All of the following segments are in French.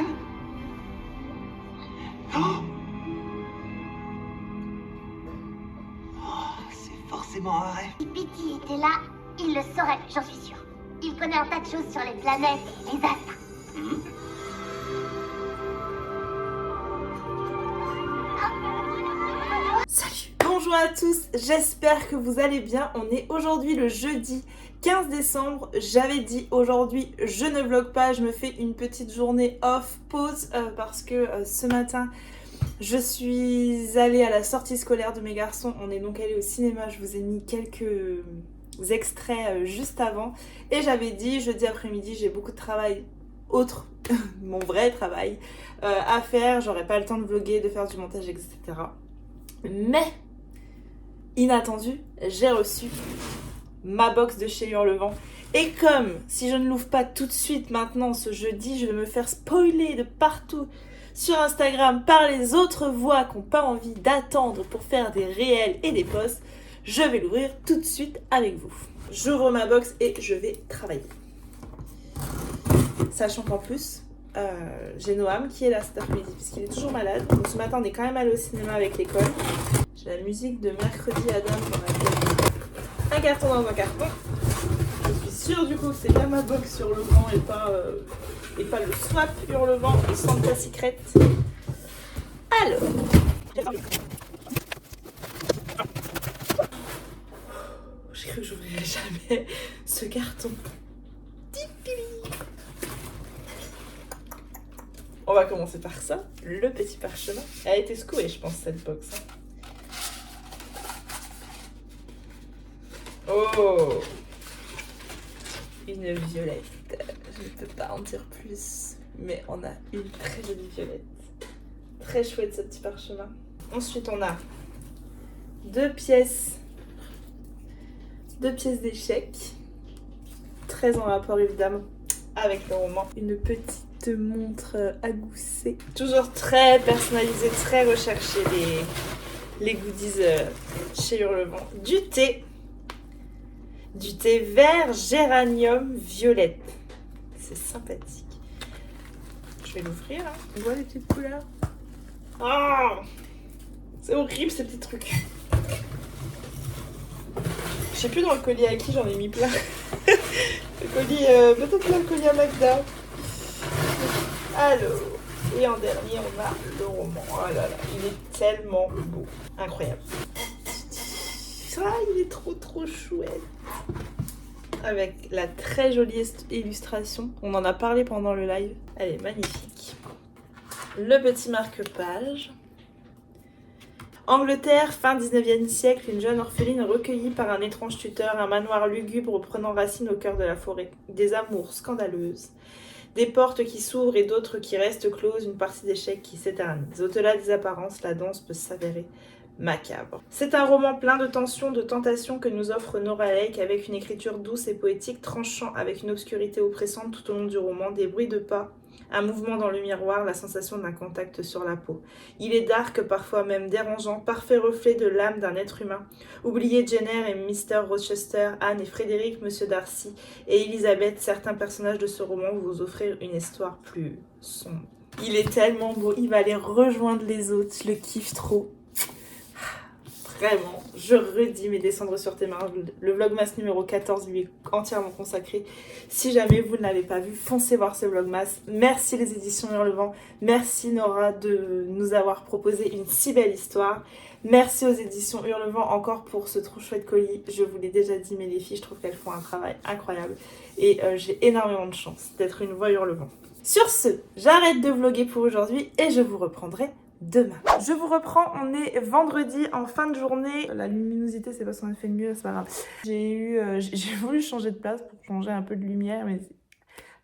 Anne? Oh, c'est forcément un rêve. Si Petey était là, il le saurait, j'en suis sûre. Il connaît un tas de choses sur les planètes et les astres. Salut, bonjour à tous, j'espère que vous allez bien. On est aujourd'hui le jeudi 15 décembre. J'avais dit aujourd'hui je ne vlog pas, je me fais une petite journée off, pause, parce que ce matin je suis allée à la sortie scolaire de mes garçons. On est donc allé au cinéma, je vous ai mis quelques extraits juste avant. Et j'avais dit jeudi après-midi j'ai beaucoup de travail autre, mon vrai travail à faire. J'aurais pas le temps de vlogger, de faire du montage, etc. Mais, inattendu, j'ai reçu ma box de chez Hurlevent. Et comme, si je ne l'ouvre pas tout de suite maintenant ce jeudi, je vais me faire spoiler de partout sur Instagram par les autres voix qui n'ont pas envie d'attendre pour faire des réels et des posts, je vais l'ouvrir tout de suite avec vous. J'ouvre ma box et je vais travailler. Sachant qu'en plus, j'ai Noam qui est là cet après-midi puisqu'il est toujours malade. Donc ce matin on est quand même allé au cinéma avec l'école. J'ai la musique de mercredi Adam dans laquelle un carton dans un carton. Je suis sûre du coup que c'est bien ma box sur le vent et pas le swap Hurlevent et Santa Secret. Alors, j'ai cru que j'ouvrirais jamais ce carton. On va commencer par ça, le petit parchemin. Elle a été secouée, je pense, cette box. Oh, une violette. Je ne peux pas en dire plus, mais on a une très jolie violette. Très chouette ce petit parchemin. Ensuite, on a deux pièces d'échecs. Très en rapport, évidemment, avec le roman. Une petite montre à gousset. Toujours très personnalisé, très recherché les goodies chez Hurlevent. Du thé vert géranium violette. C'est sympathique. Je vais l'ouvrir. Hein. On voit les petites couleurs. Oh, c'est horrible ces petits trucs. Je sais plus dans le colis à qui j'en ai mis plein. Le colis, peut-être là le colis à Magda. Alors, et en dernier, on a le roman. Oh là là, il est tellement beau. Incroyable. Ah, il est trop chouette. Avec la très jolie illustration. On en a parlé pendant le live. Elle est magnifique. Le petit marque-page. Angleterre, fin 19e siècle, une jeune orpheline recueillie par un étrange tuteur, un manoir lugubre prenant racine au cœur de la forêt. Des amours scandaleuses. Des portes qui s'ouvrent et d'autres qui restent closes, une partie d'échecs qui s'éternise. Au-delà des apparences, la danse peut s'avérer macabre. C'est un roman plein de tensions, de tentations que nous offre Nora Lake avec une écriture douce et poétique, tranchant avec une obscurité oppressante tout au long du roman, des bruits de pas, un mouvement dans le miroir, la sensation d'un contact sur la peau. Il est dark, parfois même dérangeant, parfait reflet de l'âme d'un être humain. Oubliez Jenner et Mr. Rochester, Anne et Frédéric, Monsieur Darcy et Elisabeth, certains personnages de ce roman vous offrir une histoire plus sombre. Il est tellement beau, il va aller rejoindre les autres, je le kiffe trop. Vraiment, je redis mes descendre sur tes mains. Le vlogmas numéro 14 lui est entièrement consacré. Si jamais vous ne l'avez pas vu, foncez voir ce vlogmas. Merci les éditions Hurlevent. Merci Nora de nous avoir proposé une si belle histoire. Merci aux éditions Hurlevent encore pour ce trop chouette colis. Je vous l'ai déjà dit, mais les filles, je trouve qu'elles font un travail incroyable. Et j'ai énormément de chance d'être une voix Hurlevent. Sur ce, j'arrête de vlogger pour aujourd'hui et je vous reprendrai demain. Je vous reprends, on est vendredi en fin de journée. La luminosité, c'est parce qu'on a fait le mieux, c'est pas grave. J'ai voulu changer de place pour changer un peu de lumière, mais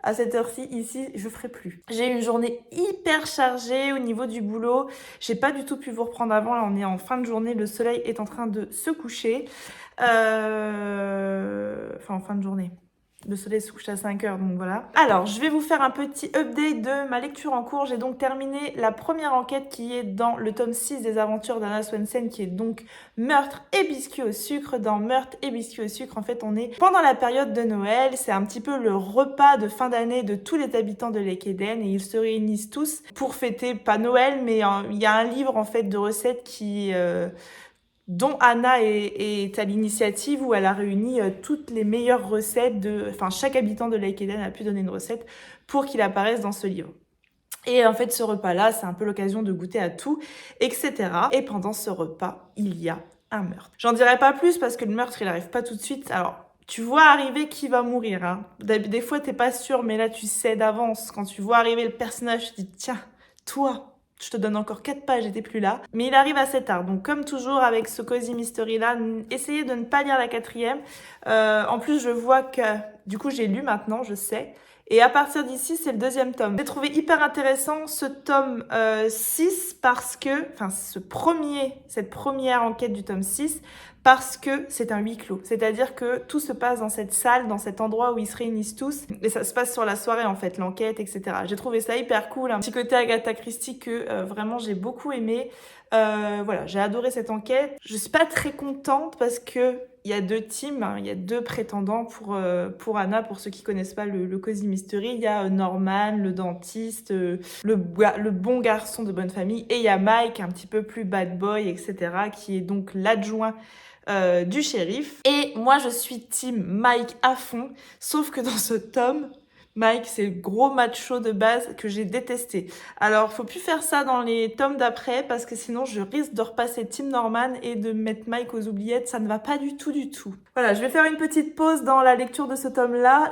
à cette heure-ci, ici, je ferai plus. J'ai eu une journée hyper chargée au niveau du boulot. J'ai pas du tout pu vous reprendre avant. Là, on est en fin de journée. Le soleil est en train de se coucher. Enfin, en fin de journée. Le soleil se couche à 5h, donc voilà. Alors, je vais vous faire un petit update de ma lecture en cours. J'ai donc terminé la première enquête qui est dans le tome 6 des aventures d'Anna Swensen, qui est donc Meurtre et biscuits au sucre. Dans Meurtre et biscuits au sucre, en fait, on est pendant la période de Noël. C'est un petit peu le repas de fin d'année de tous les habitants de Lake Eden et ils se réunissent tous pour fêter, pas Noël, mais il y a un livre, en fait, de recettes dont Anna est à l'initiative, où elle a réuni toutes les meilleures recettes enfin, chaque habitant de Lake Eden a pu donner une recette pour qu'il apparaisse dans ce livre. Et en fait, ce repas-là, c'est un peu l'occasion de goûter à tout, etc. Et pendant ce repas, il y a un meurtre. J'en dirai pas plus parce que le meurtre, il arrive pas tout de suite. Alors, tu vois arriver qui va mourir, hein. Des fois, t'es pas sûr, mais là, tu sais d'avance. Quand tu vois arriver le personnage, tu te dis, tiens, toi, je te donne encore 4 pages et t'es plus là. Mais il arrive assez tard. Donc, comme toujours avec ce Cozy Mystery là, essayez de ne pas lire la 4e. En plus, je vois que, du coup, j'ai lu maintenant, je sais. Et à partir d'ici, c'est le 2e tome. J'ai trouvé hyper intéressant ce tome 6 parce que, enfin, cette première enquête du tome 6, parce que c'est un huis clos. C'est-à-dire que tout se passe dans cette salle, dans cet endroit où ils se réunissent tous. Et ça se passe sur la soirée, en fait, l'enquête, etc. J'ai trouvé ça hyper cool. Un petit côté Agatha Christie que vraiment j'ai beaucoup aimé. Voilà, j'ai adoré cette enquête. Je suis pas très contente parce que il y a 2 teams, hein, il y a 2 prétendants pour Anna, pour ceux qui connaissent pas le Cozy Mystery. Il y a Norman, le dentiste, le bon garçon de bonne famille, et il y a Mike, un petit peu plus bad boy, etc., qui est donc l'adjoint du shérif. Et moi, je suis team Mike à fond, sauf que dans ce tome, Mike, c'est le gros macho de base que j'ai détesté. Alors, faut plus faire ça dans les tomes d'après, parce que sinon, je risque de repasser Team Norman et de mettre Mike aux oubliettes. Ça ne va pas du tout, du tout. Voilà, je vais faire une petite pause dans la lecture de ce tome-là.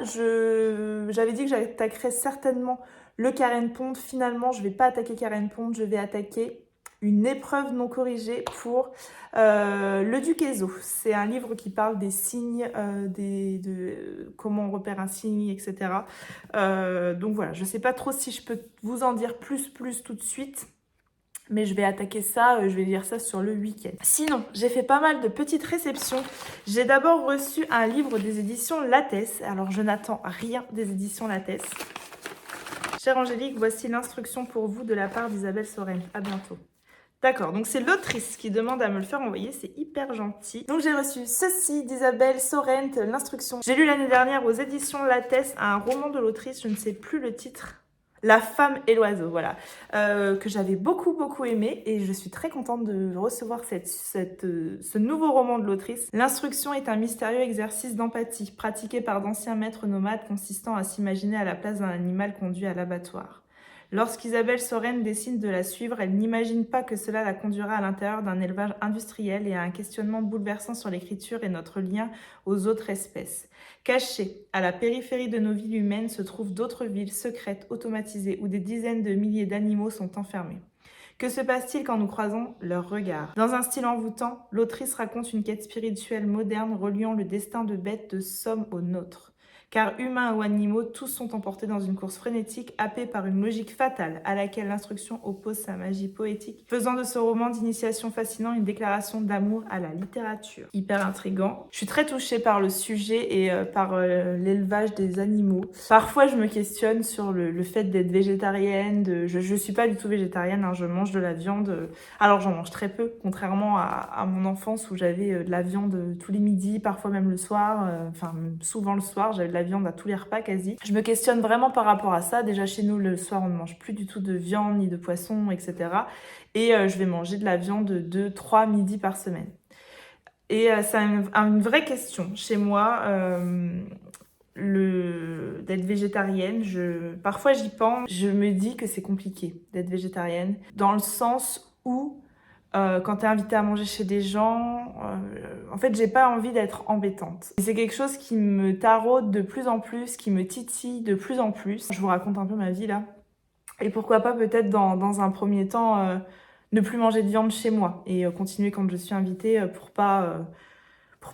J'avais dit que j'attaquerais certainement le Karen Pond. Finalement, je vais pas attaquer Karen Pond, je vais attaquer une épreuve non corrigée pour le Duc Ezo. C'est un livre qui parle des signes, de comment on repère un signe, etc. Donc voilà, je sais pas trop si je peux vous en dire plus tout de suite, mais je vais attaquer ça, je vais lire ça sur le week-end. Sinon, j'ai fait pas mal de petites réceptions. J'ai d'abord reçu un livre des éditions Lattès. Alors, je n'attends rien des éditions Lattès. Chère Angélique, voici l'instruction pour vous de la part d'Isabelle Soren. À bientôt. D'accord, donc c'est l'autrice qui demande à me le faire envoyer, c'est hyper gentil. Donc j'ai reçu ceci d'Isabelle Sorrent, l'instruction. J'ai lu l'année dernière aux éditions Lattès un roman de l'autrice, je ne sais plus le titre. La femme et l'oiseau, voilà, que j'avais beaucoup aimé, et je suis très contente de recevoir ce nouveau roman de l'autrice. L'instruction est un mystérieux exercice d'empathie, pratiqué par d'anciens maîtres nomades, consistant à s'imaginer à la place d'un animal conduit à l'abattoir. Lorsqu'Isabelle Soren décide de la suivre, elle n'imagine pas que cela la conduira à l'intérieur d'un élevage industriel et à un questionnement bouleversant sur l'écriture et notre lien aux autres espèces. Cachées à la périphérie de nos villes humaines se trouvent d'autres villes secrètes, automatisées, où des dizaines de milliers d'animaux sont enfermés. Que se passe-t-il quand nous croisons leurs regards? Dans un style envoûtant, l'autrice raconte une quête spirituelle moderne reliant le destin de bêtes de somme au nôtre. Car humains ou animaux, tous sont emportés dans une course frénétique, happés par une logique fatale à laquelle l'instruction oppose sa magie poétique, faisant de ce roman d'initiation fascinant une déclaration d'amour à la littérature. Hyper intriguant. Je suis très touchée par le sujet et par l'élevage des animaux. Parfois, je me questionne sur le fait d'être végétarienne. Je suis pas du tout végétarienne, hein, je mange de la viande. Alors, j'en mange très peu, contrairement à mon enfance où j'avais de la viande tous les midis, parfois même le soir. Enfin, souvent le soir, j'avais de la viande à tous les repas quasi. Je me questionne vraiment par rapport à ça. Déjà chez nous le soir on ne mange plus du tout de viande ni de poisson, etc. Et je vais manger de la viande 2-3 midis par semaine. Et c'est une vraie question chez moi, d'être végétarienne. Parfois j'y pense, je me dis que c'est compliqué d'être végétarienne, dans le sens où quand t'es invitée à manger chez des gens, en fait, j'ai pas envie d'être embêtante. Et c'est quelque chose qui me taraude de plus en plus, qui me titille de plus en plus. Je vous raconte un peu ma vie là. Et pourquoi pas peut-être dans un premier temps ne plus manger de viande chez moi et continuer quand je suis invitée pour pas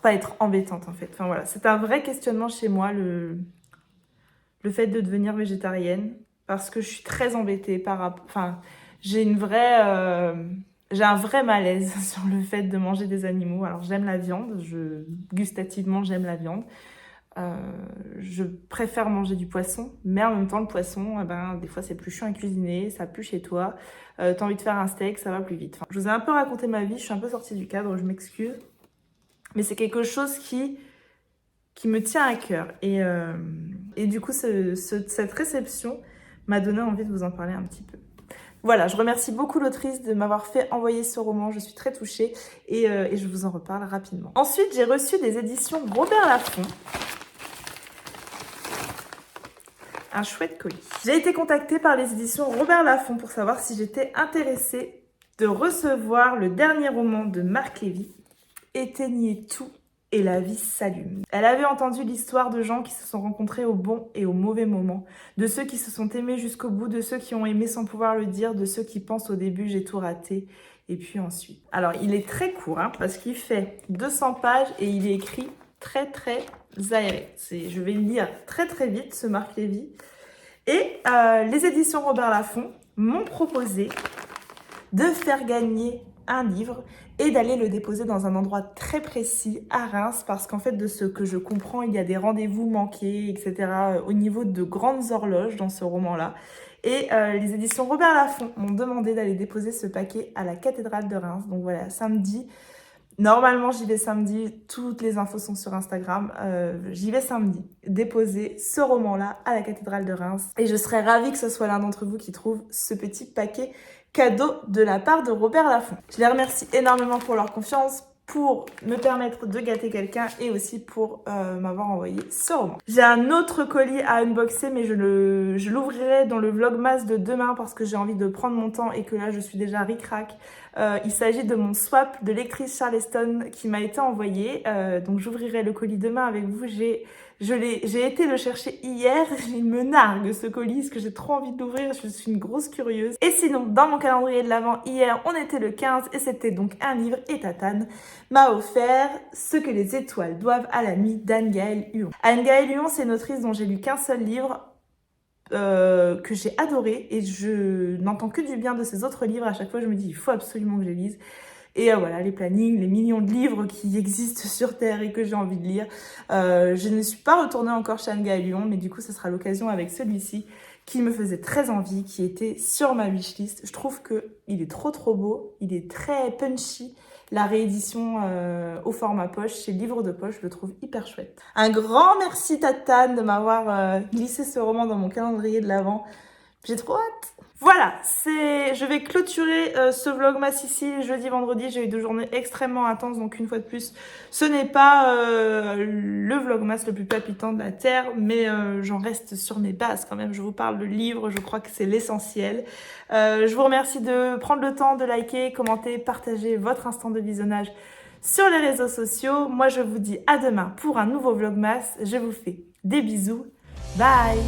être embêtante en fait. Enfin voilà, c'est un vrai questionnement chez moi le fait de devenir végétarienne, parce que je suis très embêtée enfin j'ai un vrai malaise sur le fait de manger des animaux. Alors j'aime la viande, gustativement j'aime la viande. Je préfère manger du poisson, mais en même temps, le poisson, des fois, c'est plus chiant à cuisiner, ça pue chez toi. T'as envie de faire un steak, ça va plus vite. Enfin, je vous ai un peu raconté ma vie, je suis un peu sortie du cadre, je m'excuse. Mais c'est quelque chose qui me tient à cœur. Et du coup, cette réception m'a donné envie de vous en parler un petit peu. Voilà, je remercie beaucoup l'autrice de m'avoir fait envoyer ce roman, je suis très touchée et je vous en reparle rapidement. Ensuite, j'ai reçu des éditions Robert Laffont. Un chouette colis. J'ai été contactée par les éditions Robert Laffont pour savoir si j'étais intéressée de recevoir le dernier roman de Marc Lévy, Éteignez tout et la vie s'allume. Elle avait entendu l'histoire de gens qui se sont rencontrés au bon et au mauvais moment, de ceux qui se sont aimés jusqu'au bout, de ceux qui ont aimé sans pouvoir le dire, de ceux qui pensent au début j'ai tout raté, et puis ensuite. Alors il est très court, parce qu'il fait 200 pages et il est écrit très très aéré. Je vais le lire très très vite, ce Marc Lévy. Et les éditions Robert Laffont m'ont proposé de faire gagner un livre et d'aller le déposer dans un endroit très précis à Reims, parce qu'en fait, de ce que je comprends, il y a des rendez-vous manqués, etc. Au niveau de grandes horloges dans ce roman-là. Et les éditions Robert Laffont m'ont demandé d'aller déposer ce paquet à la cathédrale de Reims. Donc voilà, samedi. Normalement, j'y vais samedi. Toutes les infos sont sur Instagram. J'y vais samedi déposer ce roman-là à la cathédrale de Reims. Et je serais ravie que ce soit l'un d'entre vous qui trouve ce petit paquet cadeau de la part de Robert Laffont. Je les remercie énormément pour leur confiance, pour me permettre de gâter quelqu'un et aussi pour m'avoir envoyé ce roman. J'ai un autre colis à unboxer, mais je l'ouvrirai dans le vlogmas de demain parce que j'ai envie de prendre mon temps et que là je suis déjà ric-rac. Il s'agit de mon swap de lectrice Charleston qui m'a été envoyé. Donc j'ouvrirai le colis demain avec vous. J'ai été le chercher hier. Il me nargue ce colis parce que j'ai trop envie de l'ouvrir. Je suis une grosse curieuse. Et sinon, dans mon calendrier de l'Avent, hier, on était le 15 et c'était donc un livre. Et Tatane m'a offert Ce que les étoiles doivent à la nuit d'Anne-Gaëlle Huon. Anne-Gaëlle Huon, c'est une autrice dont j'ai lu qu'un seul livre. Que j'ai adoré et je n'entends que du bien de ses autres livres. À chaque fois je me dis il faut absolument que je les lise et voilà, les plannings, les millions de livres qui existent sur Terre et que j'ai envie de lire. Je ne suis pas retournée encore chez Anne-Gaëlle Huon, mais du coup ce sera l'occasion avec celui-ci qui me faisait très envie, qui était sur ma wishlist. Je trouve qu'il est trop beau, il est très punchy. La réédition au format poche, chez Livre de Poche, je le trouve hyper chouette. Un grand merci Tatane de m'avoir glissé ce roman dans mon calendrier de l'Avent. J'ai trop hâte. Voilà, je vais clôturer ce vlogmas ici. Jeudi, vendredi, j'ai eu 2 journées extrêmement intenses. Donc une fois de plus, ce n'est pas le vlogmas le plus palpitant de la Terre. Mais j'en reste sur mes bases quand même. Je vous parle de livres, je crois que c'est l'essentiel. Je vous remercie de prendre le temps de liker, commenter, partager votre instant de visionnage sur les réseaux sociaux. Moi, je vous dis à demain pour un nouveau vlogmas. Je vous fais des bisous. Bye!